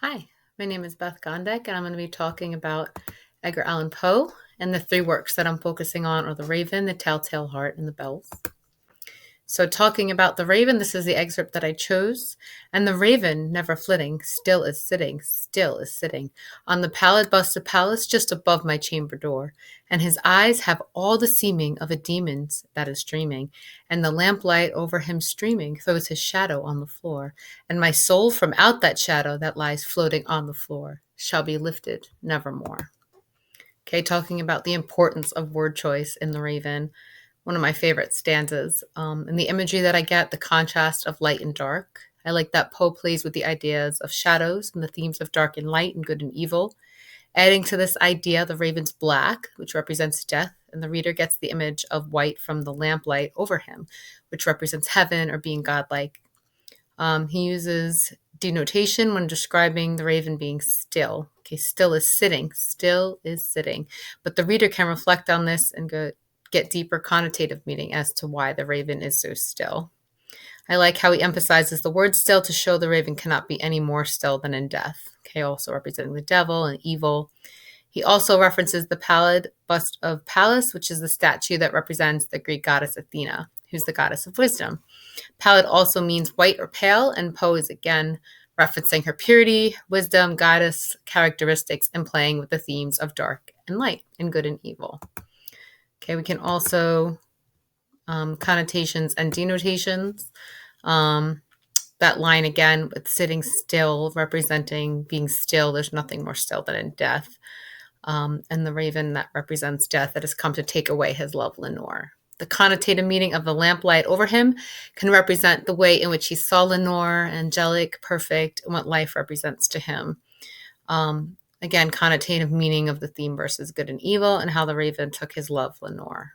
Hi, my name is Beth Gondek, and I'm going to be talking about Edgar Allan Poe. And the three works that I'm focusing on are The Raven, The Telltale Heart, and The Bells. So, talking about the raven, this is the excerpt that I chose. And the raven, never flitting, still is sitting on the pallid bust of Pallas just above my chamber door. And his eyes have all the seeming of a demon's that is dreaming, and the lamplight over him streaming throws his shadow on the floor. And my soul from out that shadow that lies floating on the floor shall be lifted nevermore. Okay, talking about the importance of word choice in the raven, one of my favorite stanzas. And the imagery that I get, the contrast of light and dark. I like that Poe plays with the ideas of shadows and the themes of dark and light and good and evil. Adding to this idea, the raven's black, which represents death, and the reader gets the image of white from the lamplight over him, which represents heaven or being godlike. He uses denotation when describing the raven being still. Okay, still is sitting. But the reader can reflect on this and get deeper connotative meaning as to why the raven is so still. I like how he emphasizes the word still to show the raven cannot be any more still than in death. Okay, also representing the devil and evil. He also references the pallid bust of Pallas, which is the statue that represents the Greek goddess Athena, who's the goddess of wisdom. Pallid also means white or pale, and Poe is again referencing her purity, wisdom, goddess characteristics, and playing with the themes of dark and light and good and evil. Okay, we can also connotations and denotations. That line again with sitting still, representing being still. There's nothing more still than in death. And the raven that represents death that has come to take away his love, Lenore. The connotative meaning of the lamplight over him can represent the way in which he saw Lenore, angelic, perfect, and what life represents to him. Again, connotative meaning of the theme versus good and evil, and how the raven took his love, Lenore.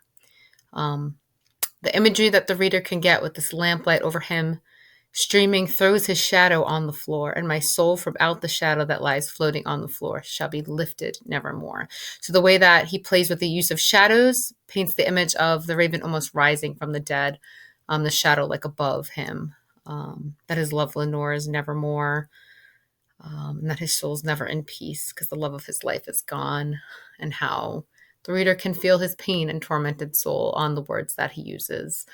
The imagery that the reader can get with this lamplight over him streaming throws his shadow on the floor, and my soul from out the shadow that lies floating on the floor shall be lifted nevermore. So the way that he plays with the use of shadows paints the image of the raven almost rising from the dead, the shadow like above him, that his love Lenore is nevermore, and that his soul's never in peace because the love of his life is gone, and how the reader can feel his pain and tormented soul on the words that he uses.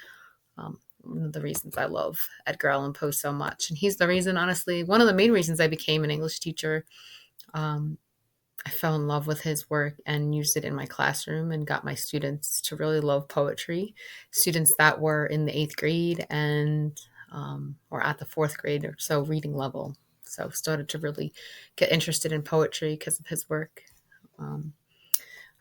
One of the reasons I love Edgar Allan Poe so much. And he's the reason, honestly, one of the main reasons I became an English teacher. I fell in love with his work and used it in my classroom and got my students to really love poetry. Students that were in the 8th grade and or at the 4th grade or so reading level. So started to really get interested in poetry because of his work.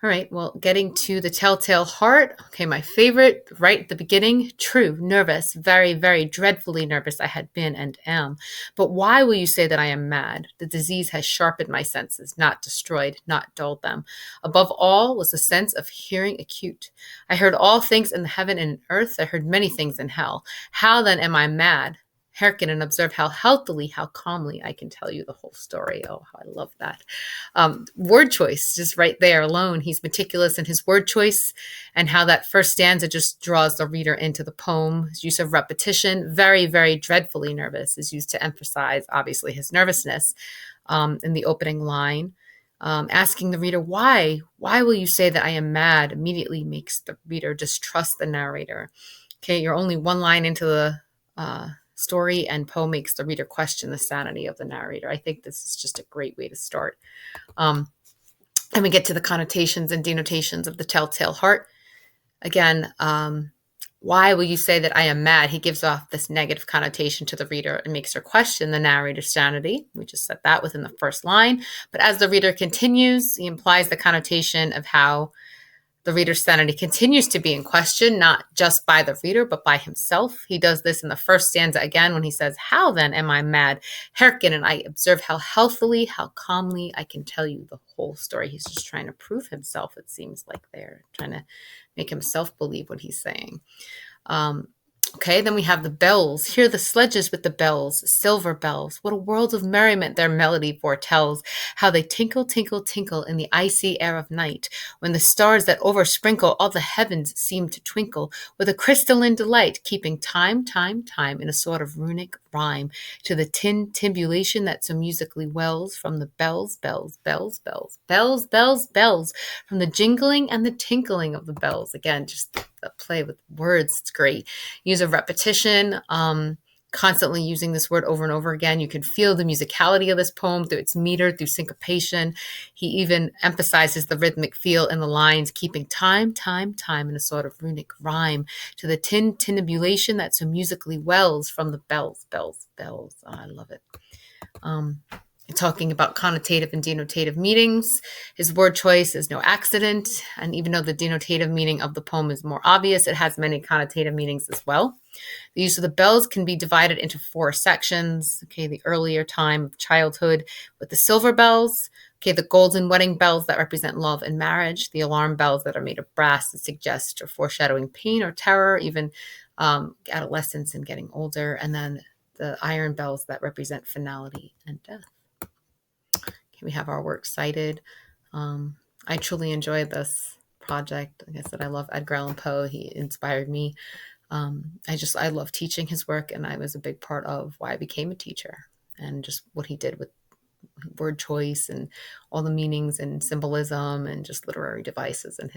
All right, well, getting to the telltale heart. Okay, my favorite right at the beginning. True, nervous, very, very dreadfully nervous I had been and am. But why will you say that I am mad? The disease has sharpened my senses, not destroyed, not dulled them. Above all was the sense of hearing acute. I heard all things in the heaven and in earth. I heard many things in hell. How then am I mad? Hearken and observe how healthily, how calmly I can tell you the whole story. Oh, how I love that. Word choice, just right there alone. He's meticulous in his word choice and how that first stanza just draws the reader into the poem. His use of repetition, very, very dreadfully nervous, is used to emphasize, obviously, his nervousness in the opening line. Asking the reader, why? Why will you say that I am mad? Immediately makes the reader distrust the narrator. Okay, you're only one line into the story, and Poe makes the reader question the sanity of the narrator. I think this is just a great way to start. And we get to the connotations and denotations of the telltale heart. Again, why will you say that I am mad? He gives off this negative connotation to the reader and makes her question the narrator's sanity. We just said that within the first line. But as the reader continues, he implies the connotation of how the reader's sanity continues to be in question, not just by the reader, but by himself. He does this in the first stanza again when he says, how then am I mad? Hearken, and I observe how healthily, how calmly I can tell you the whole story. He's just trying to prove himself, it seems like they're trying to make himself believe what he's saying. Okay, then we have the bells. Hear the sledges with the bells, silver bells. What a world of merriment their melody foretells. How they tinkle, tinkle, tinkle in the icy air of night, when the stars that oversprinkle all the heavens seem to twinkle with a crystalline delight, keeping time, time, time in a sort of runic rhyme to the timbulation that so musically wells from the bells, bells, bells, bells, bells, bells, bells, from the jingling and the tinkling of the bells. Again, just a play with words. It's great. Use of repetition, constantly using this word over and over again. You can feel the musicality of this poem through its meter, through syncopation. He even emphasizes the rhythmic feel in the lines, keeping time, time, time in a sort of runic rhyme to the tintinnabulation that so musically wells from the bells, bells, bells. Oh, I love it. Talking about connotative and denotative meanings. His word choice is no accident, and even though the denotative meaning of the poem is more obvious, it has many connotative meanings as well. The use of the bells can be divided into 4 sections. Okay, the earlier time of childhood with the silver bells. Okay, the golden wedding bells that represent love and marriage. The alarm bells that are made of brass that suggest or foreshadowing pain or terror, even adolescence and getting older. And then the iron bells that represent finality and death. We have our work cited. I truly enjoyed this project. Like I said, I love Edgar Allan Poe. He inspired me. I love teaching his work, and I was a big part of why I became a teacher and just what he did with word choice and all the meanings and symbolism and just literary devices in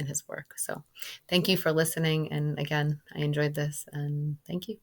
his work. So thank you for listening. And again, I enjoyed this, and thank you.